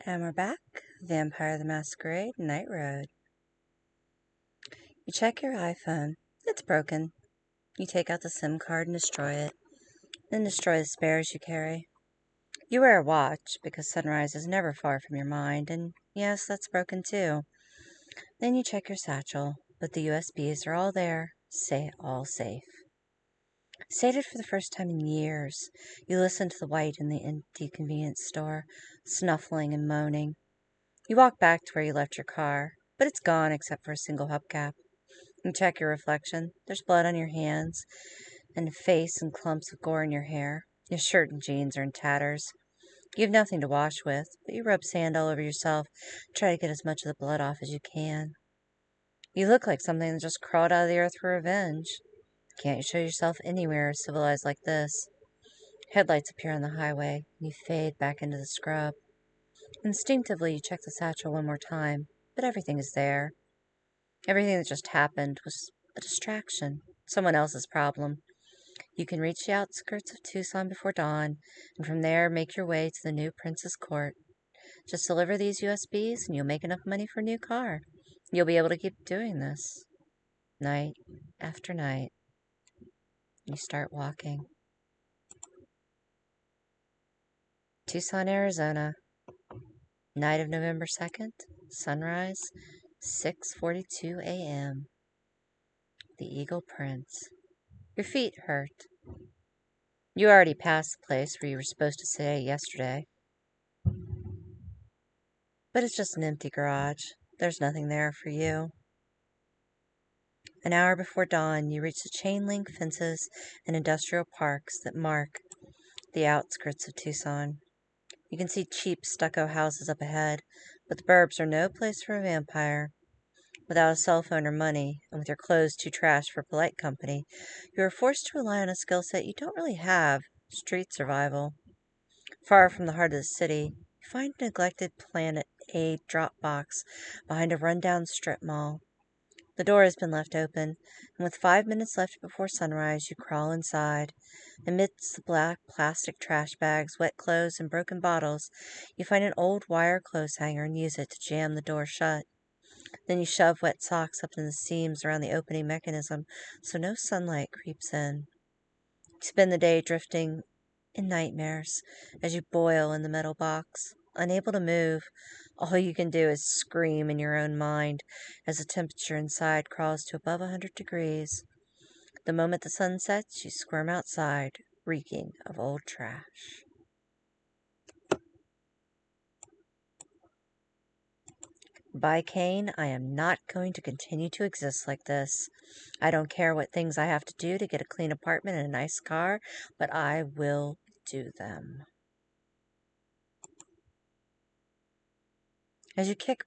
And we're back. Vampire the Masquerade, Night Road. You check your iPhone. It's broken. You take out the SIM card and destroy it. Then destroy the spares you carry. You wear a watch because sunrise is never far from your mind, and yes, that's broken too. Then you check your satchel, but the USBs are all there, all safe. Sated for the first time in years, you listen to the white in the empty convenience store, snuffling and moaning. You walk back to where you left your car, but it's gone except for a single hubcap. You check your reflection. There's blood on your hands, and a face and clumps of gore in your hair. Your shirt and jeans are in tatters. You have nothing to wash with, but you rub sand all over yourself, try to get as much of the blood off as you can. You look like something that just crawled out of the earth for revenge. Can't you show yourself anywhere civilized like this? Headlights appear on the highway, and you fade back into the scrub. Instinctively, you check the satchel one more time, but everything is there. Everything that just happened was a distraction, someone else's problem. You can reach the outskirts of Tucson before dawn, and from there make your way to the new Princess Court. Just deliver these USBs, and you'll make enough money for a new car. You'll be able to keep doing this, night after night. You start walking. Tucson, Arizona. Night of November 2nd, sunrise, 6:42 a.m. The Eagle Prince. Your feet hurt. You already passed the place where you were supposed to stay yesterday. But it's just an empty garage. There's nothing there for you. An hour before dawn, you reach the chain-link fences and industrial parks that mark the outskirts of Tucson. You can see cheap stucco houses up ahead, but the burbs are no place for a vampire. Without a cell phone or money, and with your clothes too trashed for polite company, you are forced to rely on a skill set you don't really have, street survival. Far from the heart of the city, you find a neglected Planet A drop box behind a rundown strip mall. The door has been left open, and with 5 minutes left before sunrise, you crawl inside. Amidst the black plastic trash bags, wet clothes, and broken bottles, you find an old wire clothes hanger and use it to jam the door shut. Then you shove wet socks up in the seams around the opening mechanism so no sunlight creeps in. You spend the day drifting in nightmares as you boil in the metal box. Unable to move, all you can do is scream in your own mind as the temperature inside crawls to above 100 degrees. The moment the sun sets, you squirm outside, reeking of old trash. By Cain, I am not going to continue to exist like this. I don't care what things I have to do to get a clean apartment and a nice car, but I will do them. As you kick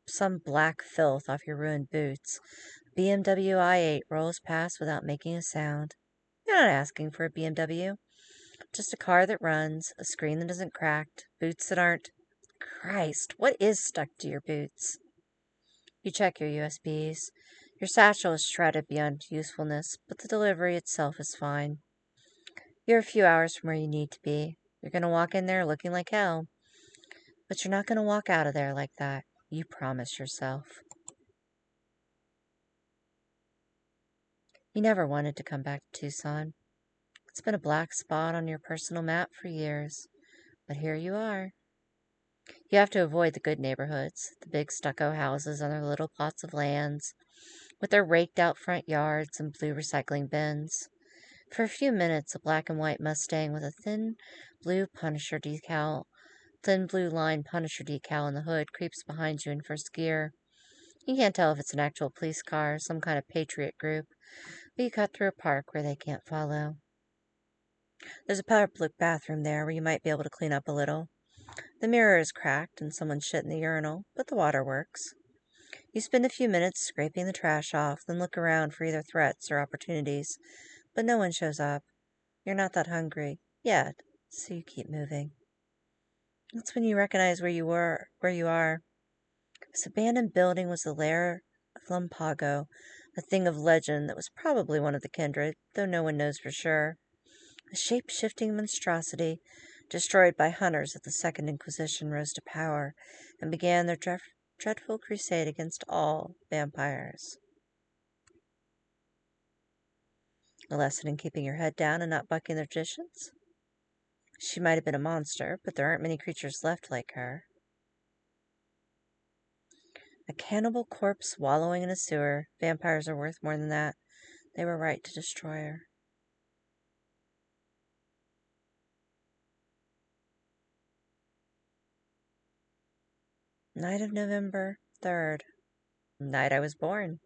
some black filth off your ruined boots, BMW i8 rolls past without making a sound. You're not asking for a BMW. Just a car that runs, a screen that isn't cracked, boots that aren't... Christ, what is stuck to your boots? You check your USBs. Your satchel is shredded beyond usefulness, but the delivery itself is fine. You're a few hours from where you need to be. You're going to walk in there looking like hell. But you're not going to walk out of there like that. You promise yourself. You never wanted to come back to Tucson. It's been a black spot on your personal map for years. But here you are. You have to avoid the good neighborhoods, the big stucco houses on their little plots of lands, with their raked-out front yards and blue recycling bins. For a few minutes, a black and white Mustang with a thin blue line Punisher decal in the hood creeps behind you in first gear. You can't tell if it's an actual police car or some kind of patriot group, but you cut through a park where they can't follow. There's a public bathroom there where you might be able to clean up a little. The mirror is cracked and someone shit in the urinal, but the water works. You spend a few minutes scraping the trash off, then look around for either threats or opportunities, but no one shows up. You're not that hungry yet, so you keep moving. That's when you recognize where you are. This abandoned building was the lair of Lumpago, a thing of legend that was probably one of the kindred, though no one knows for sure. A shape-shifting monstrosity, Destroyed by hunters of the Second Inquisition, rose to power and began their dreadful crusade against all vampires. A lesson in keeping your head down and not bucking the traditions? She might have been a monster, but there aren't many creatures left like her. A cannibal corpse wallowing in a sewer. Vampires are worth more than that. They were right to destroy her. Night of November 3rd. Night I was born.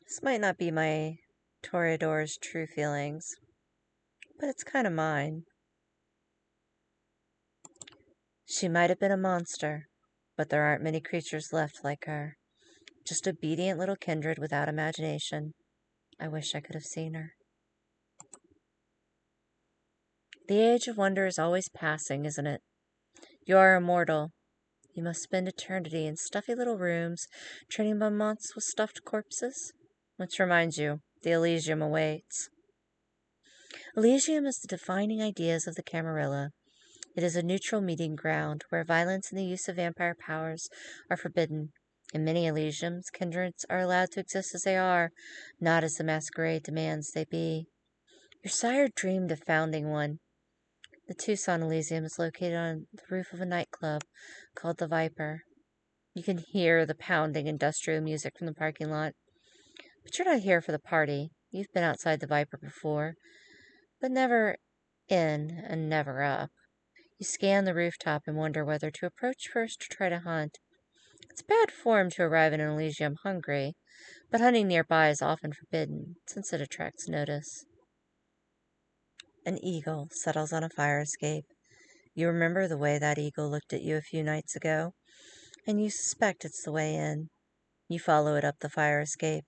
This might not be my Toreador's true feelings, but it's kind of mine. She might have been a monster, but there aren't many creatures left like her. Just obedient little kindred without imagination. I wish I could have seen her. The age of wonder is always passing, isn't it? You are immortal. You must spend eternity in stuffy little rooms, training by months with stuffed corpses. Which reminds you, the Elysium awaits. Elysium is the defining ideas of the Camarilla. It is a neutral meeting ground where violence and the use of vampire powers are forbidden. In many Elysiums, kindreds are allowed to exist as they are, not as the Masquerade demands they be. Your sire dreamed of founding one. The Tucson Elysium is located on the roof of a nightclub called the Viper. You can hear the pounding industrial music from the parking lot. But you're not here for the party. You've been outside the Viper before, but never in and never up. You scan the rooftop and wonder whether to approach first or try to hunt. It's bad form to arrive in an Elysium hungry, but hunting nearby is often forbidden, since it attracts notice. An eagle settles on a fire escape. You remember the way that eagle looked at you a few nights ago, and you suspect it's the way in. You follow it up the fire escape.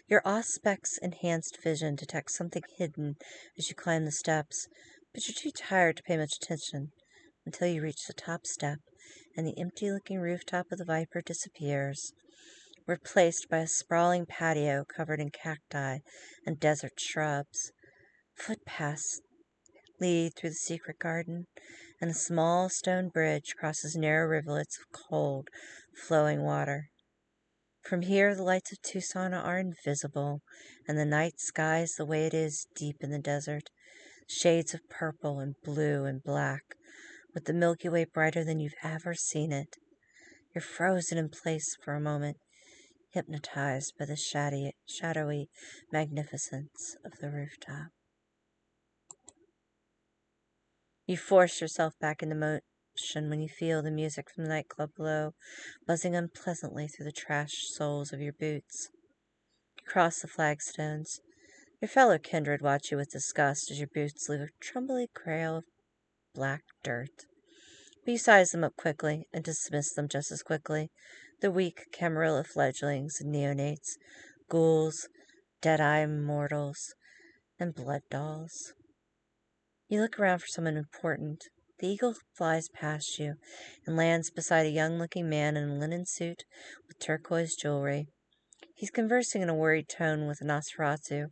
Your Auspex enhanced vision detects something hidden as you climb the steps, but you're too tired to pay much attention until you reach the top step and the empty-looking rooftop of the Viper disappears, replaced by a sprawling patio covered in cacti and desert shrubs. Footpaths lead through the secret garden, and a small stone bridge crosses narrow rivulets of cold, flowing water. From here, the lights of Tucson are invisible, and the night sky is the way it is deep in the desert. Shades of purple and blue and black, with the Milky Way brighter than you've ever seen it. You're frozen in place for a moment, hypnotized by the shadowy magnificence of the rooftop. You force yourself back into motion when you feel the music from the nightclub below, buzzing unpleasantly through the trashed soles of your boots. You cross the flagstones. Your fellow kindred watch you with disgust as your boots leave a trembly trail of black dirt. But you size them up quickly and dismiss them just as quickly. The weak Camarilla fledglings and neonates, ghouls, dead-eye mortals, and blood dolls. You look around for someone important. The eagle flies past you and lands beside a young-looking man in a linen suit with turquoise jewelry. He's conversing in a worried tone with a Nosferatu,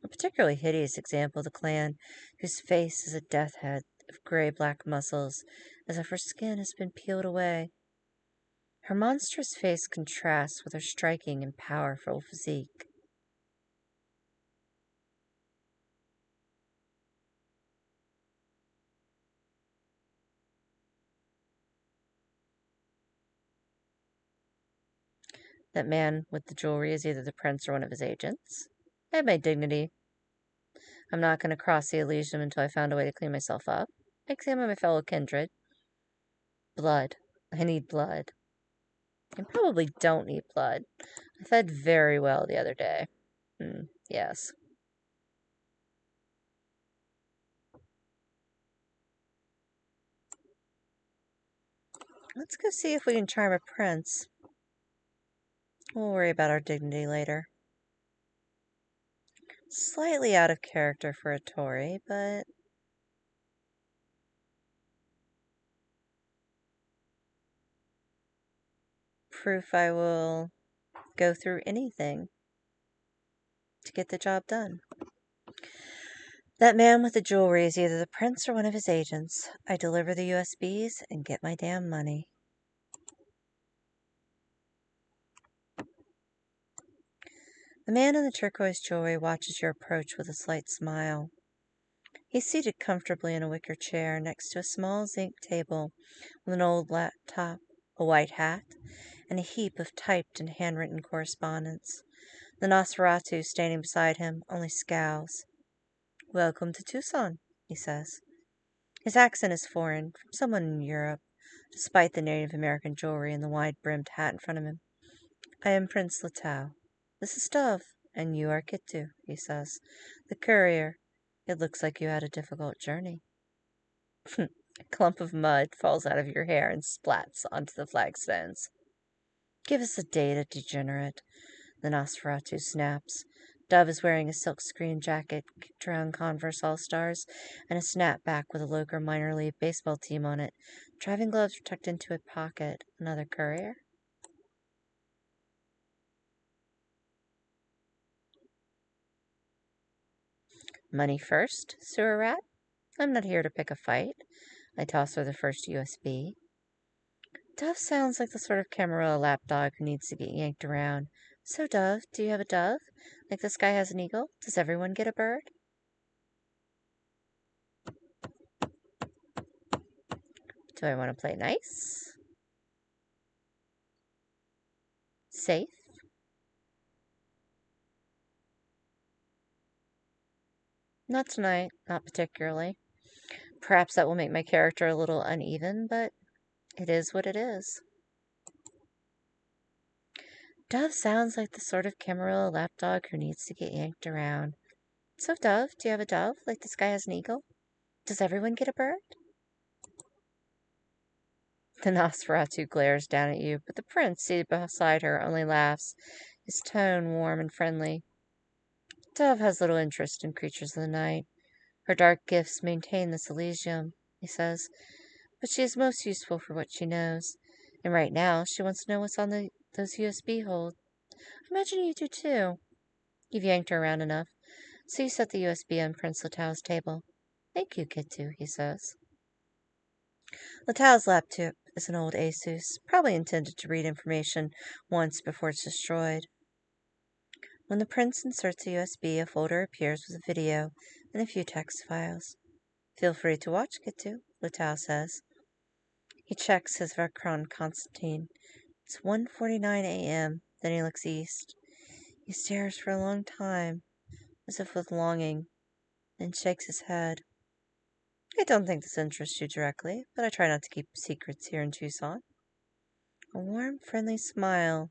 a particularly hideous example of the clan, whose face is a death head of gray-black muscles, as if her skin has been peeled away. Her monstrous face contrasts with her striking and powerful physique. That man with the jewelry is either the prince or one of his agents. I have my dignity. I'm not going to cross the Elysium until I found a way to clean myself up. I examine my fellow kindred. Blood. I need blood. I probably don't need blood. I fed very well the other day. Yes. Let's go see if we can charm a prince. We'll worry about our dignity later. Slightly out of character for a Tory, but proof I will go through anything. to get the job done. That man with the jewelry is either the prince or one of his agents. I deliver the USBs and get my damn money. The man in the turquoise jewelry watches your approach with a slight smile. He's seated comfortably in a wicker chair next to a small zinc table with an old laptop, a white hat, and a heap of typed and handwritten correspondence. The Nosferatu standing beside him only scowls. "Welcome to Tucson," he says. His accent is foreign, from someone in Europe, despite the Native American jewelry and the wide-brimmed hat in front of him. "I am Prince Latau. This is Dove, and you are Kitu," he says. "The courier. It looks like you had a difficult journey." A clump of mud falls out of your hair and splats onto the flagstones. "Give us the data, degenerate," the Nosferatu snaps. Dove is wearing a silk-screen jacket, kicked around Converse All-Stars, and a snapback with a local minor league baseball team on it. Driving gloves are tucked into a pocket. "Another courier?" "Money first, sewer rat? I'm not here to pick a fight." I toss her the first USB. Dove sounds like the sort of Camarilla lapdog who needs to get yanked around. "So, Dove, do you have a dove? Like the sky has an eagle? Does everyone get a bird?" "Do I want to play nice? Safe?" "Not tonight, not particularly. Perhaps that will make my character a little uneven, but it is what it is." Dove sounds like the sort of Camarilla lapdog who needs to get yanked around. "So, Dove, do you have a dove? Like the sky has an eagle? Does everyone get a bird?" The Nosferatu glares down at you, but the prince seated beside her only laughs, his tone warm and friendly. "Dove has little interest in creatures of the night. Her dark gifts maintain this Elysium," he says, "but she is most useful for what she knows. And right now, she wants to know what's on those USB holds. I imagine you do too. You've yanked her around enough, so you set the USB on Prince Latau's table." "Thank you, Kitu," he says. Latau's laptop is an old Asus, probably intended to read information once before it's destroyed. When the prince inserts a USB, a folder appears with a video and a few text files. "Feel free to watch, Kitu," Latau says. He checks his Vacron Constantine. It's 1:49 a.m. Then he looks east. He stares for a long time, as if with longing, then shakes his head. "I don't think this interests you directly, but I try not to keep secrets here in Tucson." A warm, friendly smile,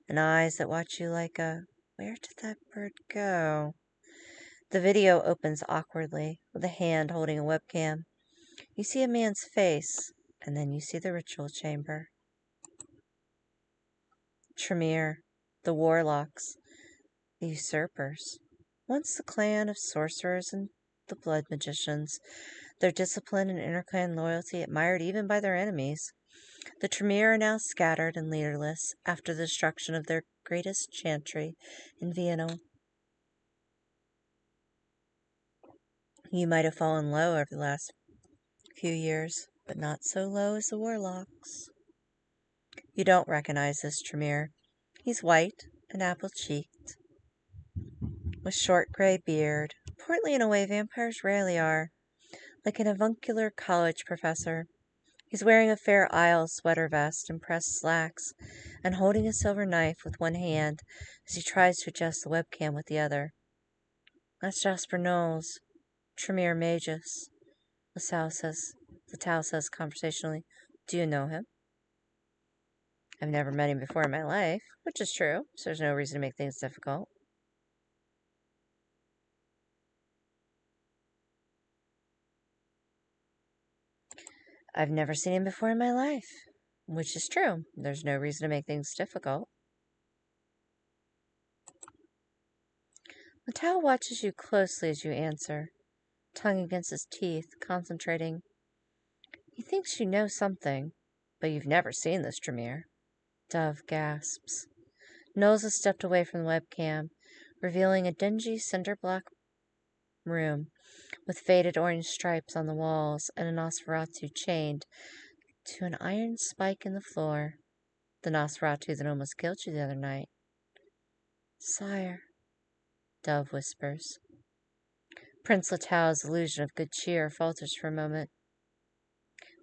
and eyes that watch you like a, "Where did that bird go?" The video opens awkwardly, with a hand holding a webcam. You see a man's face, and then you see the ritual chamber. Tremere, the warlocks, the usurpers. Once the clan of sorcerers and the blood magicians, their discipline and interclan loyalty admired even by their enemies. The Tremere are now scattered and leaderless after the destruction of their greatest chantry in Vienna. You might have fallen low over the last few years, but not so low as the warlocks. You don't recognize this Tremere. He's white and apple-cheeked, with short gray beard, portly in a way vampires rarely are, like an avuncular college professor. He's wearing a Fair Isle sweater vest and pressed slacks, and holding a silver knife with one hand as he tries to adjust the webcam with the other. "That's Jasper Knowles, Tremere Magus," Latau says conversationally. "Do you know him?" "I've never met him before in my life," which is true, so there's no reason to make things difficult. "I've never seen him before in my life," which is true. There's no reason to make things difficult. Latau watches you closely as you answer, tongue against his teeth, concentrating. He thinks you know something, but you've never seen this Tremere. Dove gasps. Knowles has stepped away from the webcam, revealing a dingy cinder-block room with faded orange stripes on the walls and a Nosferatu chained to an iron spike in the floor. The Nosferatu that almost killed you the other night. Sire, Dove whispers. Prince Latao's illusion of good cheer falters for a moment.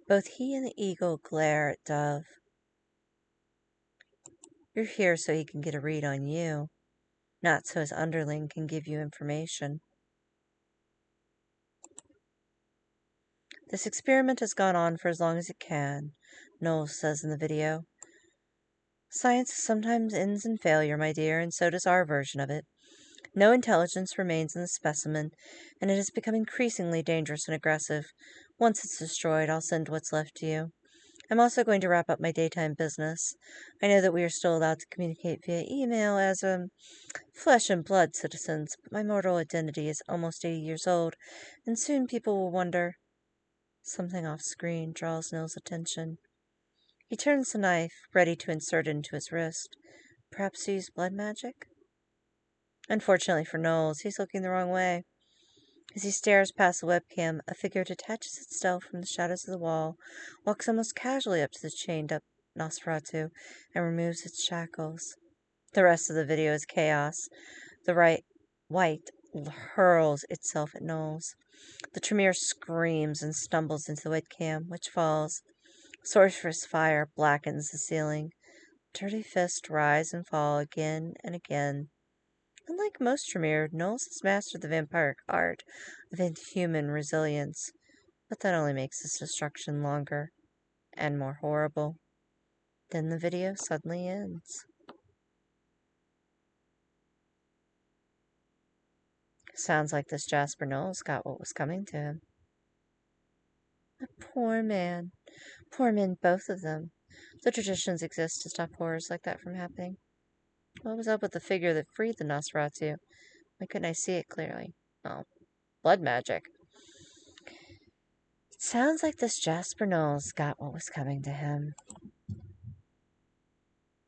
Both he and the eagle glare at Dove. You're here so he can get a read on you, not so his underling can give you information. This experiment has gone on for as long as it can, Knowles says in the video. Science sometimes ends in failure, my dear, and so does our version of it. No intelligence remains in the specimen, and it has become increasingly dangerous and aggressive. Once it's destroyed, I'll send what's left to you. I'm also going to wrap up my daytime business. I know that we are still allowed to communicate via email as flesh and blood citizens, but my mortal identity is almost 80 years old, and soon people will wonder. Something off screen draws Nill's attention. He turns the knife, ready to insert it into his wrist. Perhaps use blood magic? Unfortunately for Knowles, he's looking the wrong way. As he stares past the webcam, a figure detaches itself from the shadows of the wall, walks almost casually up to the chained-up Nosferatu, and removes its shackles. The rest of the video is chaos. The white hurls itself at Knowles. The Tremere screams and stumbles into the webcam, which falls. Sorcerous fire blackens the ceiling. Dirty fists rise and fall again and again. Unlike most Tremere, Knowles has mastered the vampiric art of inhuman resilience, but that only makes his destruction longer and more horrible. Then the video suddenly ends. Sounds like this Jasper Knowles got what was coming to him. A poor man. Poor men, both of them. The traditions exist to stop horrors like that from happening. What was up with the figure that freed the Nosferatu? Why couldn't I see it clearly? Oh, blood magic. It sounds like this Jasper Knowles got what was coming to him.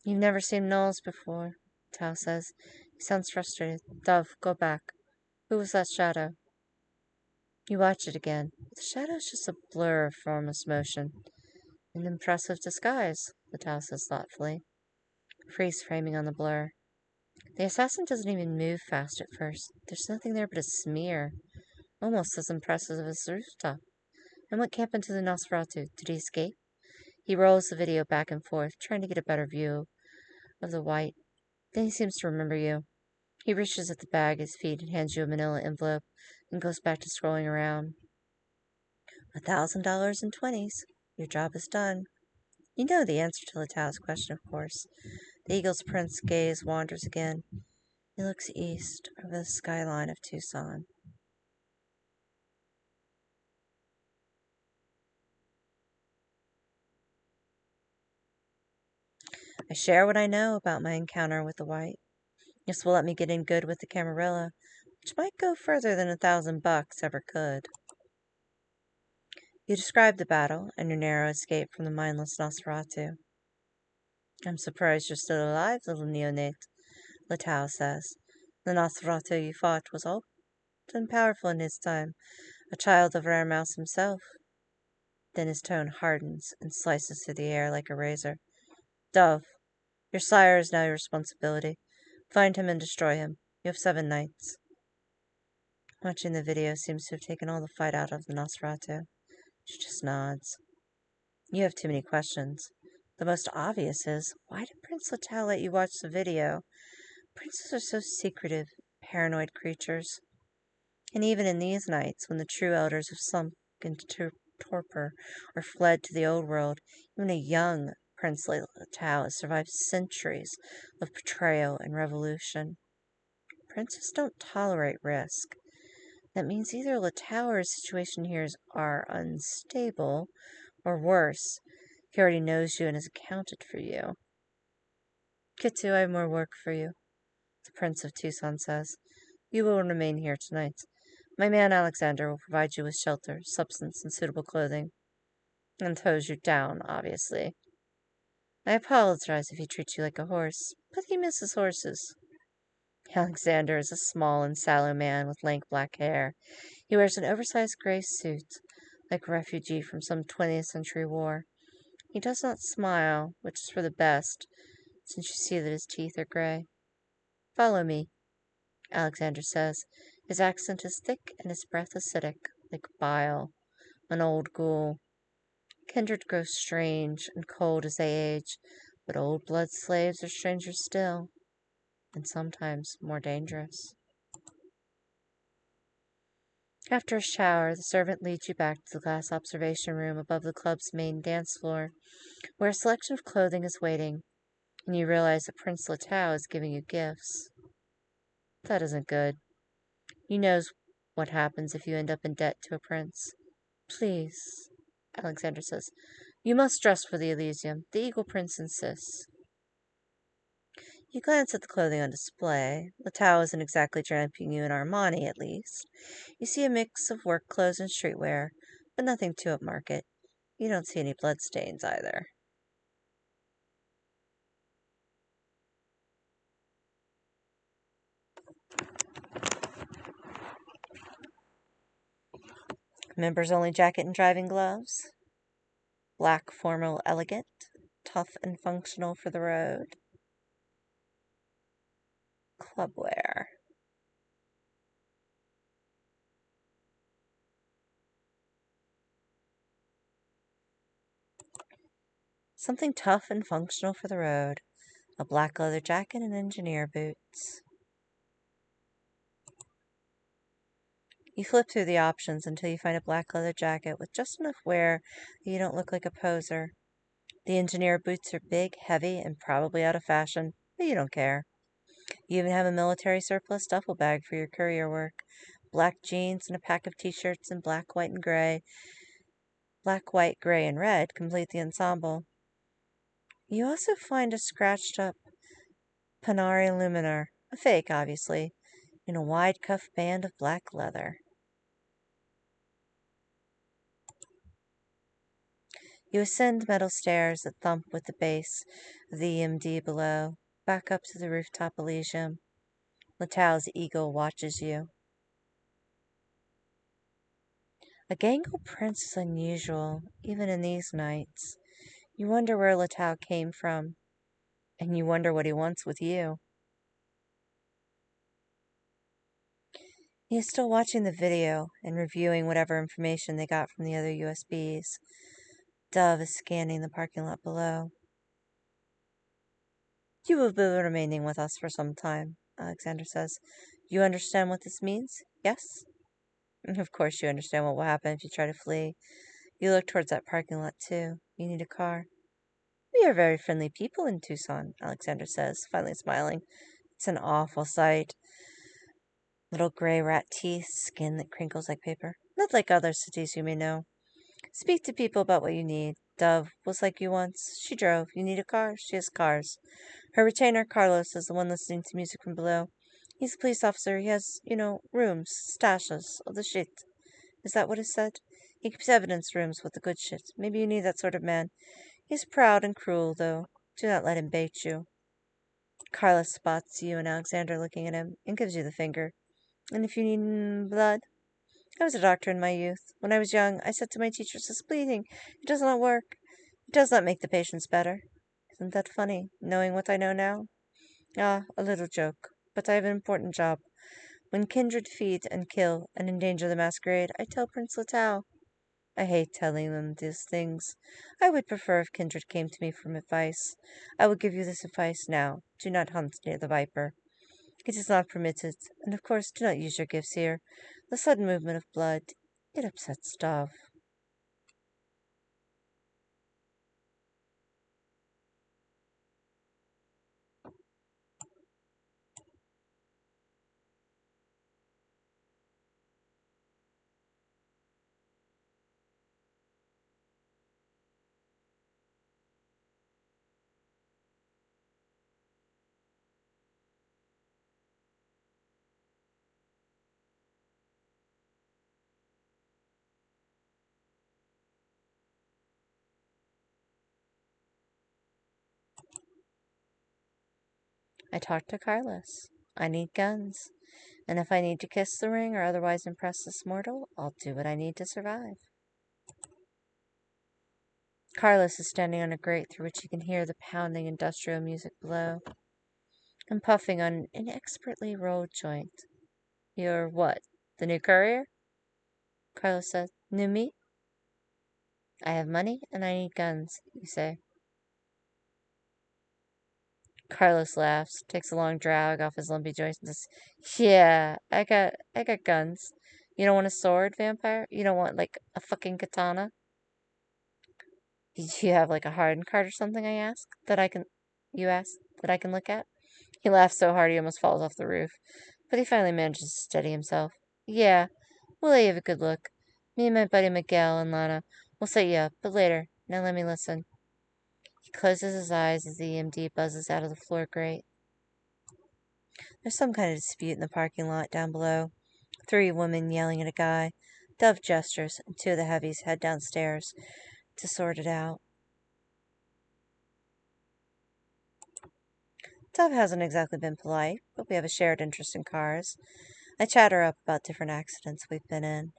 You've never seen Knowles before, Tao says. He sounds frustrated. Dove, go back. Who was that shadow? You watch it again. The shadow's just a blur of formless motion. An impressive disguise, the Tao says thoughtfully. Freeze framing on the blur. The assassin doesn't even move fast at first. There's nothing there but a smear, almost as impressive as the rooftop. And what happened to the Nosferatu? Did he escape? He rolls the video back and forth, trying to get a better view of the white. Then he seems to remember you. He reaches at the bag at his feet and hands you a manila envelope, and goes back to scrolling around. $1,000 in 20s. Your job is done. You know the answer to Latao's question, of course. The eagle's prince's gaze wanders again. He looks east over the skyline of Tucson. I share what I know about my encounter with the white. This will let me get in good with the Camarilla, which might go further than $1,000 ever could. You described the battle and your narrow escape from the mindless Nosferatu. I'm surprised you're still alive, little neonate, Latau says. The Nosferatu you fought was old and powerful in his time, a child of Rare Mouse himself. Then his tone hardens and slices through the air like a razor. Dove, your sire is now your responsibility. Find him and destroy him. You have 7 nights. Watching the video seems to have taken all the fight out of the Nosferatu. She just nods. You have too many questions. The most obvious is, why did Prince Latau let you watch the video? Princes are so secretive, paranoid creatures. And even in these nights, when the true elders have sunk into torpor or fled to the old world, even a young Prince Latau has survived centuries of betrayal and revolution. Princes don't tolerate risk. That means either Latau or his situation here are unstable, or worse, he already knows you and has accounted for you. Kitsu, I have more work for you, the Prince of Tucson says. You will remain here tonight. My man Alexander will provide you with shelter, substance, and suitable clothing. And hose you down, obviously. I apologize if he treats you like a horse, but he misses horses. Alexander is a small and sallow man with lank black hair. He wears an oversized gray suit, like a refugee from some 20th century war. He does not smile, which is for the best, since you see that his teeth are gray. "Follow me," Alexander says. His accent is thick and his breath acidic, like bile. An old ghoul. Kindred grow strange and cold as they age, but old blood slaves are stranger still, and sometimes more dangerous. After a shower, the servant leads you back to the glass observation room above the club's main dance floor, where a selection of clothing is waiting, and you realize that Prince Latau is giving you gifts. That isn't good. He knows what happens if you end up in debt to a prince. "Please," Alexander says, "you must dress for the Elysium. The Eagle Prince insists." You glance at the clothing on display. Latau isn't exactly draping you in Armani, at least. You see a mix of work clothes and streetwear, but nothing too upmarket. You don't see any bloodstains either. Members only jacket and driving gloves. Black formal elegant, tough and functional for the road. Clubwear. Something tough and functional for the road. A black leather jacket and engineer boots. You flip through the options until you find a black leather jacket with just enough wear that you don't look like a poser. The engineer boots are big, heavy, and probably out of fashion, but you don't care. You even have a military surplus duffel bag for your courier work. Black jeans and a pack of t-shirts in black, white, and gray. Black, white, gray, and red complete the ensemble. You also find a scratched up Panari Luminar, a fake, obviously, in a wide cuff band of black leather. You ascend metal stairs that thump with the bass of the EMD below, back up to the rooftop Elysium. Latau's eagle watches you. A Gangle prince is unusual, even in these nights. You wonder where Latau came from, and you wonder what he wants with you. He is still watching the video and reviewing whatever information they got from the other USBs. Dove is scanning the parking lot below. "You will be remaining with us for some time," Alexander says. "You understand what this means? Yes?" "Of course you understand what will happen if you try to flee. You look towards that parking lot, too. You need a car." "We are very friendly people in Tucson," Alexander says, finally smiling. It's an awful sight. Little gray rat teeth, skin that crinkles like paper. Not like other cities you may know. Speak to people about what you need. Dove was like you once. She drove. You need a car. She has cars. Her retainer, Carlos, is the one listening to music from below. He's a police officer. He has, rooms, stashes of the shit. Is that what is said? He keeps evidence rooms with the good shit. Maybe you need that sort of man. He's proud and cruel, though. Do not let him bait you." Carlos spots you and Alexander looking at him and gives you the finger. "And if you need blood?" "I was a doctor in my youth. When I was young, I said to my teachers, 'It's bleeding. It does not work. It does not make the patients better.' Isn't that funny, knowing what I know now? Ah, a little joke. But I have an important job. When kindred feed and kill and endanger the masquerade, I tell Prince Latau. I hate telling them these things. I would prefer if kindred came to me for advice. I will give you this advice now. Do not hunt near the viper. It is not permitted, and of course do not use your gifts here. The sudden movement of blood, it upsets Dove." I talked to Carlos. I need guns. And if I need to kiss the ring or otherwise impress this mortal, I'll do what I need to survive. Carlos is standing on a grate through which he can hear the pounding industrial music below. I'm puffing on an inexpertly rolled joint. You're what? The new courier? Carlos says. New me? I have money and I need guns, you say. Carlos laughs, takes a long drag off his lumpy joint and says, yeah, I got guns. You don't want a sword, vampire? You don't want, like, a fucking katana? Did you have, like, a hardened card or something, you ask, that I can look at? He laughs so hard he almost falls off the roof, but he finally manages to steady himself. Yeah, we'll let you have a good look. Me and my buddy Miguel and Lana will set you up, but later. Now let me listen. He closes his eyes as the EMD buzzes out of the floor grate. There's some kind of dispute in the parking lot down below. 3 women yelling at a guy. Dove gestures, and 2 of the heavies head downstairs to sort it out. Dove hasn't exactly been polite, but we have a shared interest in cars. I chat her up about different accidents we've been in.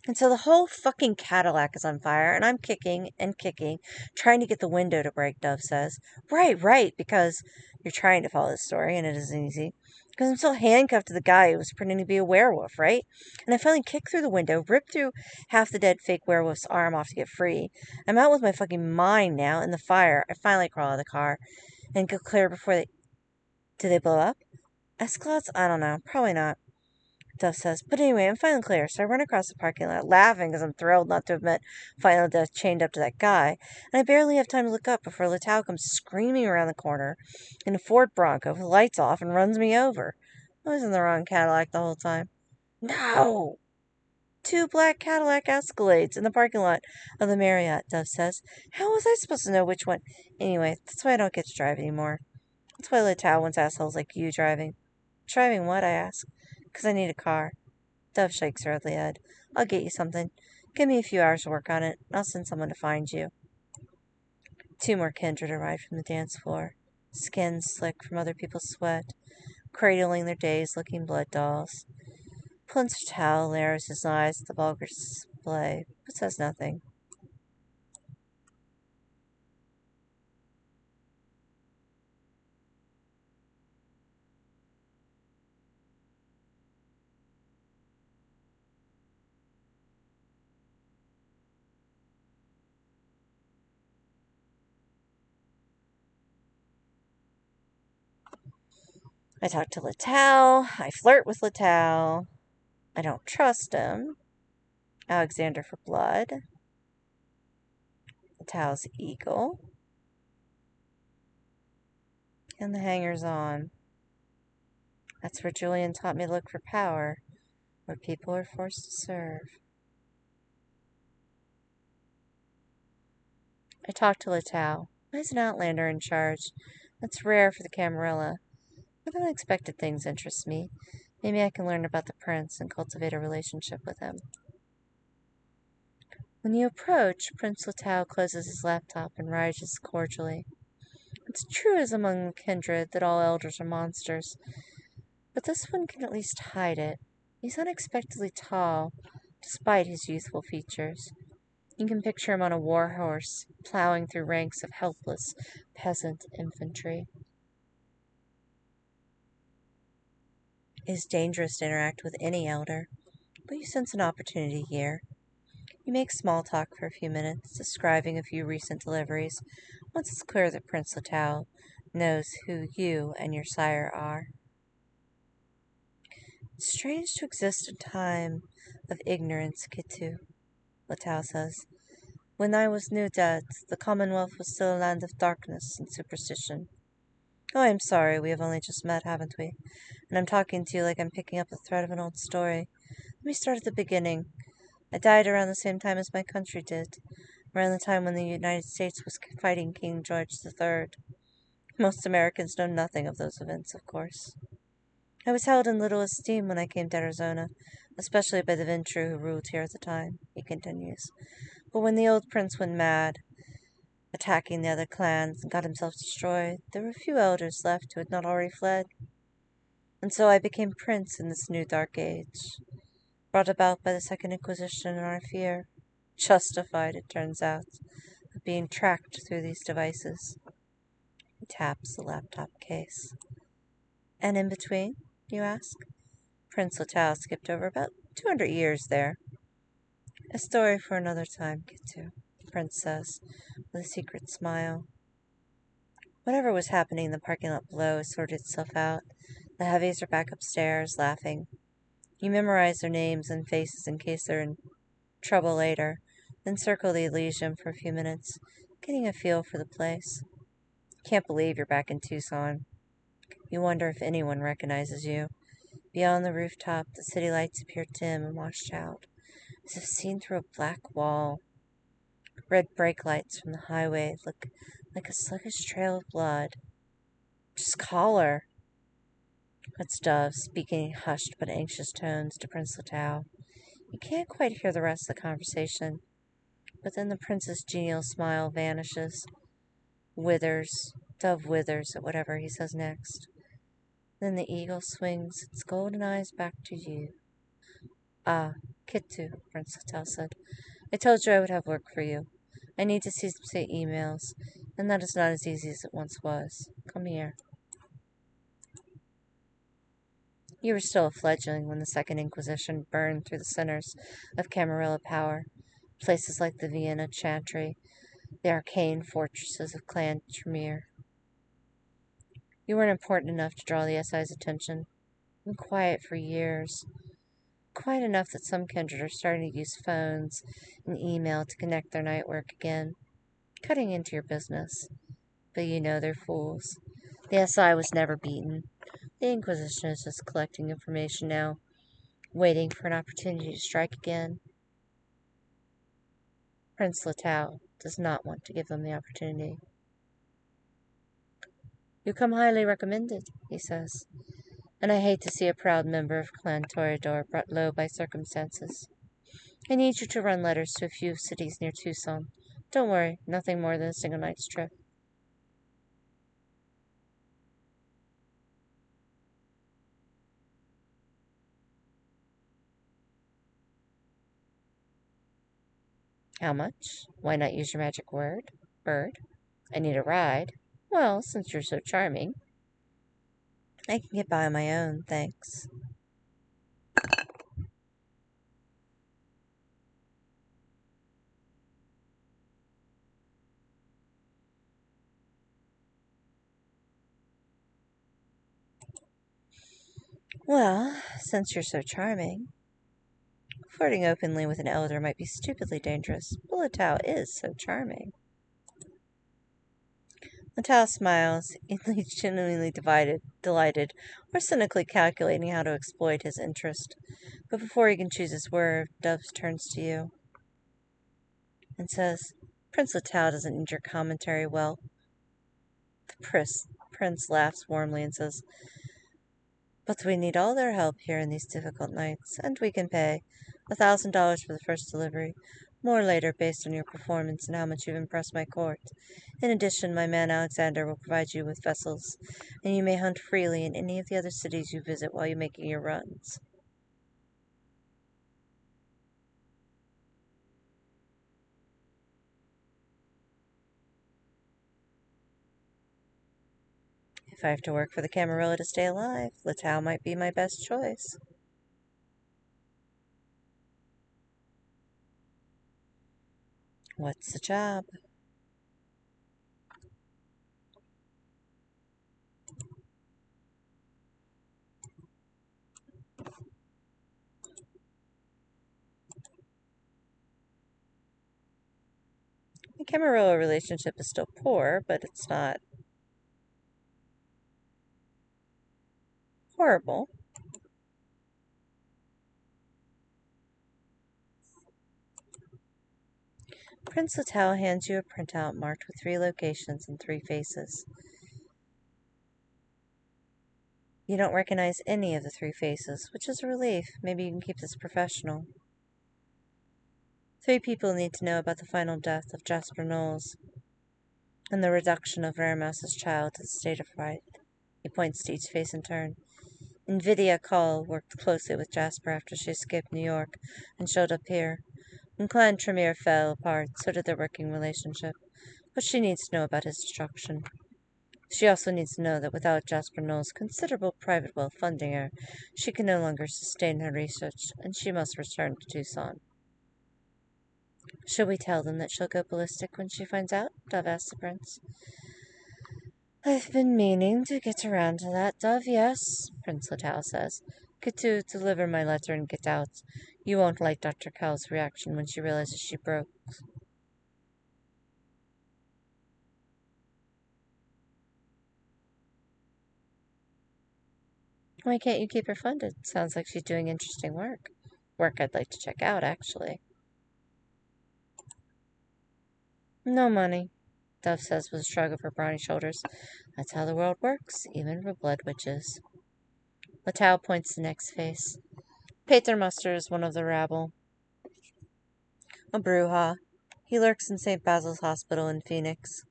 And so the whole fucking Cadillac is on fire, and I'm kicking and kicking, trying to get the window to break, Dove says. Right, because you're trying to follow the story, and it isn't easy. Because I'm still handcuffed to the guy who was pretending to be a werewolf, right? And I finally kick through the window, rip through half the dead fake werewolf's arm off to get free. I'm out with my fucking mind now in the fire. I finally crawl out of the car and go clear before they... Do they blow up? Escalots? I don't know. Probably not. Dove says, but anyway, I'm finally clear, so I run across the parking lot, laughing because I'm thrilled not to have met Final Death chained up to that guy, and I barely have time to look up before Latow comes screaming around the corner in a Ford Bronco with the lights off and runs me over. I was in the wrong Cadillac the whole time. No! 2 black Cadillac Escalades in the parking lot of the Marriott, Dove says. How was I supposed to know which one? Anyway, that's why I don't get to drive anymore. That's why Latow wants assholes like you driving. Driving what? I ask. Because I need a car. Dove shakes her ugly head. I'll get you something. Give me a few hours to work on it, and I'll send someone to find you. 2 more kindred arrive from the dance floor, skins slick from other people's sweat, cradling their days-looking blood dolls. Prince Tal narrows his eyes at the vulgar display, but says nothing. I talk to Latow. I flirt with Latow. I don't trust him. Alexander for blood. Latow's eagle. And the hangers-on. That's where Julian taught me to look for power, where people are forced to serve. I talked to Latow. He's an outlander in charge. That's rare for the Camarilla. But unexpected things interest me. Maybe I can learn about the prince and cultivate a relationship with him. When you approach, Prince Latow closes his laptop and rises cordially. It's true as among kindred that all elders are monsters, but this one can at least hide it. He's unexpectedly tall, despite his youthful features. You can picture him on a war horse, plowing through ranks of helpless peasant infantry. It is dangerous to interact with any elder, but you sense an opportunity here. You make small talk for a few minutes, describing a few recent deliveries, once it's clear that Prince Latow knows who you and your sire are. It's strange to exist in a time of ignorance, Kitu, Latow says. When I was new, Dad, the Commonwealth was still a land of darkness and superstition. Oh, I'm sorry, we have only just met, haven't we? And I'm talking to you like I'm picking up the thread of an old story. Let me start at the beginning. I died around the same time as my country did, around the time when the United States was fighting King George III. Most Americans know nothing of those events, of course. I was held in little esteem when I came to Arizona, especially by the Ventru who ruled here at the time, he continues. But when the old prince went mad, attacking the other clans and got himself destroyed, there were few elders left who had not already fled. And so I became prince in this new dark age, brought about by the Second Inquisition and our fear, justified, it turns out, of being tracked through these devices. He taps the laptop case. And in between, you ask? Prince Latal skipped over about 200 years there. A story for another time, Kitu, the prince says, with a secret smile. Whatever was happening in the parking lot below has sorted itself out. The heavies are back upstairs, laughing. You memorize their names and faces in case they're in trouble later, then circle the Elysium for a few minutes, getting a feel for the place. Can't believe you're back in Tucson. You wonder if anyone recognizes you. Beyond the rooftop, the city lights appear dim and washed out, as if seen through a black wall. Red brake lights from the highway look like a sluggish trail of blood. Just call her. It's Dove, speaking in hushed but anxious tones to Prince Latal. You can't quite hear the rest of the conversation, but then the prince's genial smile vanishes, Dove withers at whatever he says next. Then the eagle swings its golden eyes back to you. Ah, Kitu, Prince Latal said. I told you I would have work for you. I need to see some emails, and that is not as easy as it once was. Come here. You were still a fledgling when the Second Inquisition burned through the centers of Camarilla power, places like the Vienna Chantry, the arcane fortresses of Clan Tremere. You weren't important enough to draw the SI's attention. Been quiet for years. Quiet enough that some kindred are starting to use phones and email to connect their night work again, cutting into your business. But you know they're fools. The SI was never beaten. The Inquisition is just collecting information now, waiting for an opportunity to strike again. Prince Latal does not want to give them the opportunity. You come highly recommended, he says, and I hate to see a proud member of Clan Toreador brought low by circumstances. I need you to run letters to a few cities near Tucson. Don't worry, nothing more than a single night's trip. How much? Why not use your magic word? Bird? I need a ride. Well, since you're so charming, I can get by on my own, thanks. Well, since you're so charming, flirting openly with an elder might be stupidly dangerous. But Latal is so charming. Latal smiles, either genuinely delighted, or cynically calculating how to exploit his interest. But before he can choose his word, Dove turns to you and says, Prince Latal doesn't need your commentary. Well, the prince laughs warmly and says, but we need all their help here in these difficult nights, and we can pay $1,000 for the first delivery, more later based on your performance and how much you've impressed my court. In addition, my man Alexander will provide you with vessels, and you may hunt freely in any of the other cities you visit while you're making your runs. If I have to work for the Camarilla to stay alive, Latal might be my best choice. What's the job? The Camarilla relationship is still poor, but it's not horrible. Prince Latal hands you a printout marked with 3 locations and 3 faces. You don't recognize any of the 3 faces, which is a relief. Maybe you can keep this professional. 3 people need to know about the final death of Jasper Knowles. and the reduction of Rare Mouse's child to the state of fright. He points to each face in turn. Invidia Call worked closely with Jasper after she escaped New York and showed up here. When Clan Tremere fell apart, so did their working relationship. But she needs to know about his destruction. She also needs to know that without Jasper Knowles' considerable private wealth funding her, she can no longer sustain her research, and she must return to Tucson. Shall we tell them that she'll go ballistic when she finds out? Dove asked the prince. I've been meaning to get around to that, Dove, yes, Prince Littell says. Get to deliver my letter and get out. You won't like Dr. Cowell's reaction when she realizes she broke. Why can't you keep her funded? Sounds like she's doing interesting work. Work I'd like to check out, actually. No money, Dove says with a shrug of her brawny shoulders. That's how the world works, even for blood witches. Littell points to the next face. Paternoster is one of the rabble. A Bruja. He lurks in St. Basil's Hospital in Phoenix,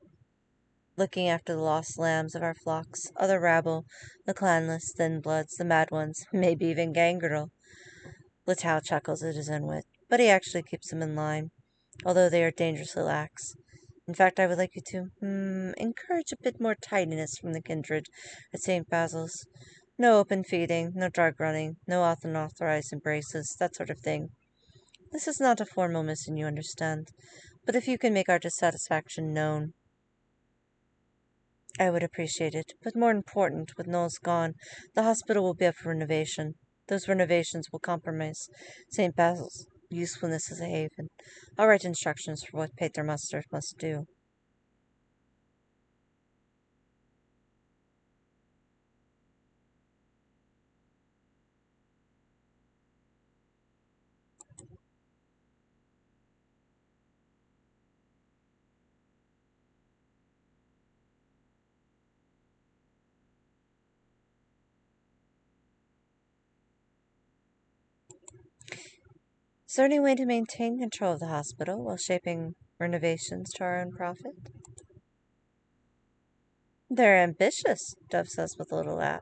looking after the lost lambs of our flocks. Other rabble, the clanless, thin bloods, the mad ones, maybe even Gangrel. Littell chuckles at his own wit, but he actually keeps them in line, although they are dangerously lax. In fact, I would like you to encourage a bit more tidiness from the kindred at St. Basil's. No open feeding, no drug running, no unauthorized embraces, that sort of thing. This is not a formal mission, you understand, but if you can make our dissatisfaction known, I would appreciate it. But more important, with Knowles gone, the hospital will be up for renovation. Those renovations will compromise St. Basil's usefulness as a haven. I'll write instructions for what Paternoster must do. Is there any way to maintain control of the hospital while shaping renovations to our own profit? They're ambitious, Dove says with a little laugh.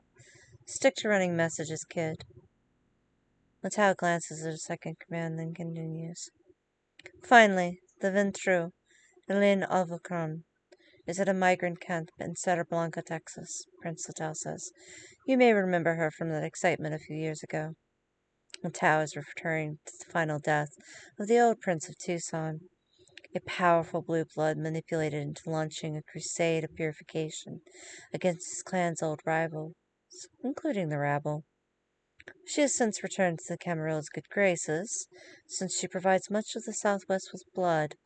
Stick to running messages, kid. Littell glances at his second command, then continues. Finally, the Ventru, Helene Alvocron, is at a migrant camp in Cerro Blanco, Texas, Prince Littell says. You may remember her from that excitement a few years ago. Littell is referring to the final death of the old Prince of Tucson, a powerful blue blood manipulated into launching a crusade of purification against his clan's old rivals, including the rabble. She has since returned to the Camarill's good graces, since she provides much of the Southwest with blood,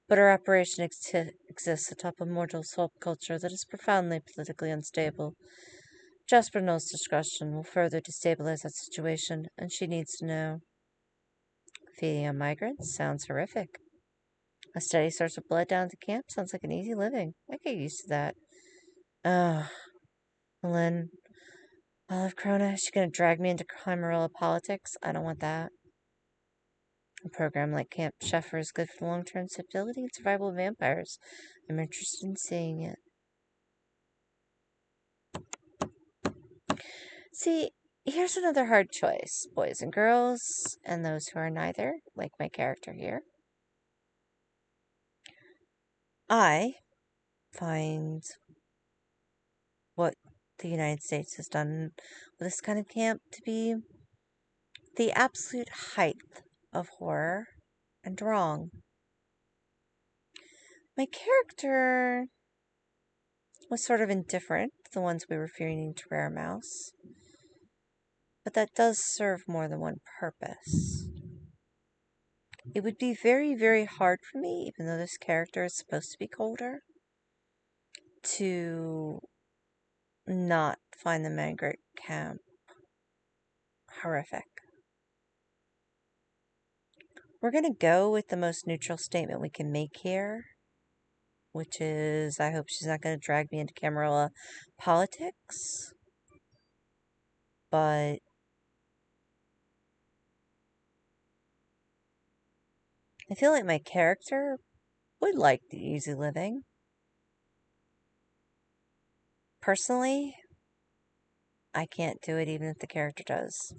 but her operation exists atop a mortal subculture that is profoundly politically unstable. Jasper Knowles' discretion will further destabilize that situation, and she needs to know. Feeding on migrants sounds horrific. A steady source of blood down at the camp sounds like an easy living. I get used to that. Ugh. Lynn, Olive Crona, is she gonna drag me into Chimarilla politics? I don't want that. A program like Camp Sheffer is good for the long-term stability and survival of vampires. I'm interested in seeing it. See, here's another hard choice. Boys and girls, and those who are neither, like my character here. I find what the United States has done with this kind of camp to be the absolute height of horror and wrong. My character was sort of indifferent to the ones we were feeding to Rare Mouse, but that does serve more than one purpose. It would be very, very hard for me, even though this character is supposed to be colder, to not find the migrant camp horrific. We're going to go with the most neutral statement we can make here, which is I hope she's not going to drag me into Camarilla politics. But I feel like my character would like the easy living. Personally, I can't do it even if the character does.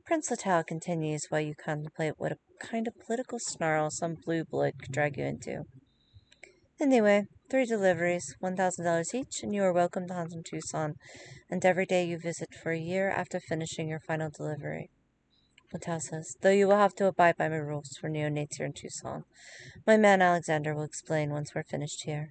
Prince Latal continues while you contemplate what a kind of political snarl some blue blood could drag you into. Anyway, 3 deliveries, $1,000 each, and you are welcome to hunt in Tucson, and every day you visit for a year after finishing your final delivery. Latal says, though you will have to abide by my rules for neonates here in Tucson. My man Alexander will explain once we're finished here.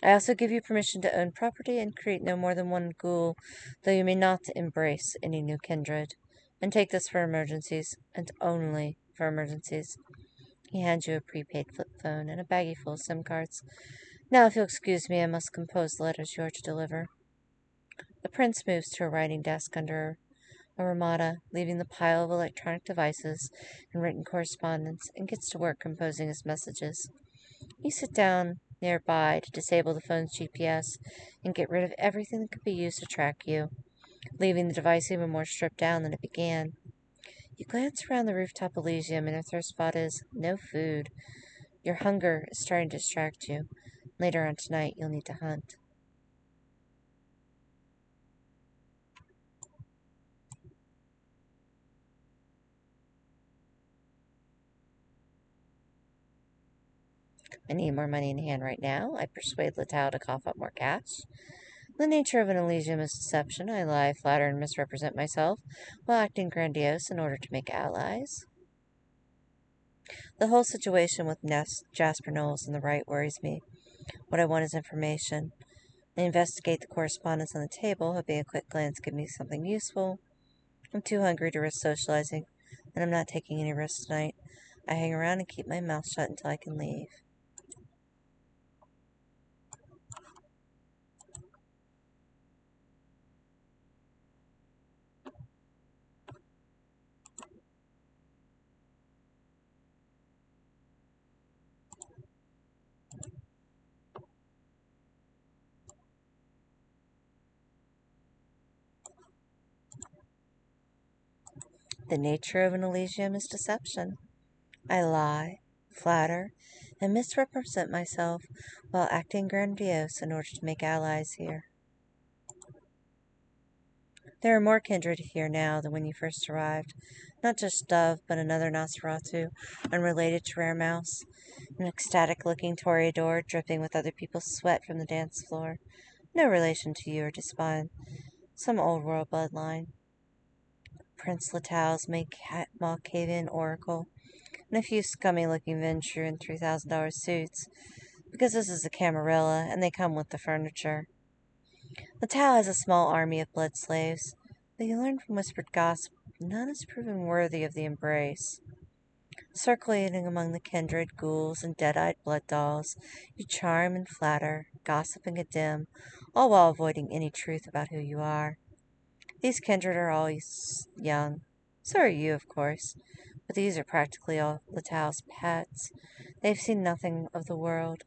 I also give you permission to own property and create no more than one ghoul, though you may not embrace any new kindred. And take this for emergencies, and only for emergencies. He hands you a prepaid flip phone and a baggie full of SIM cards. Now, if you'll excuse me, I must compose the letters you are to deliver. The prince moves to a writing desk under a ramada, leaving the pile of electronic devices and written correspondence, and gets to work composing his messages. You sit down nearby to disable the phone's GPS and get rid of everything that could be used to track you, leaving the device even more stripped down than it began. You glance around the rooftop Elysium, and your thirst spot is no food. Your hunger is starting to distract you. Later on tonight, you'll need to hunt. I need more money in hand right now. I persuade Latal to cough up more cash. The nature of an Elysium is deception. I lie, flatter, and misrepresent myself while acting grandiose in order to make allies. The whole situation with Jasper Knowles and the right worries me. What I want is information. I investigate the correspondence on the table, hoping a quick glance give me something useful. I'm too hungry to risk socializing, and I'm not taking any risks tonight. I hang around and keep my mouth shut until I can leave. The nature of an Elysium is deception. I lie, flatter, and misrepresent myself while acting grandiose in order to make allies here. There are more kindred here now than when you first arrived. Not just Dove, but another Nosferatu, unrelated to Rare Mouse. An ecstatic-looking Toreador dripping with other people's sweat from the dance floor. No relation to you or to Spine. Some old world bloodline. Prince Latal's Malkavian oracle, and a few scummy-looking Ventrue in $3,000 suits, because this is a Camarilla, and they come with the furniture. Latal has a small army of blood slaves, but you learn from whispered gossip none is proven worthy of the embrace. Circulating among the kindred, ghouls, and dead-eyed blood dolls, you charm and flatter, gossip and condemn, all while avoiding any truth about who you are. These kindred are always young. So are you, of course. But these are practically all Latal's pets. They've seen nothing of the world.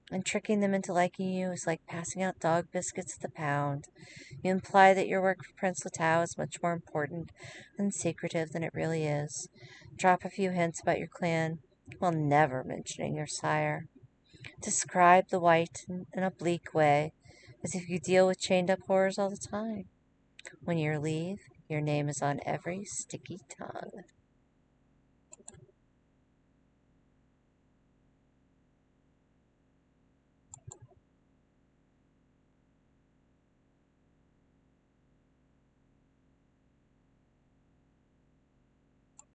And tricking them into liking you is like passing out dog biscuits at the pound. You imply that your work for Prince Latal is much more important and secretive than it really is. Drop a few hints about your clan, while never mentioning your sire. Describe the white in a bleak way, as if you deal with chained-up horrors all the time. When you leave, your name is on every sticky tongue.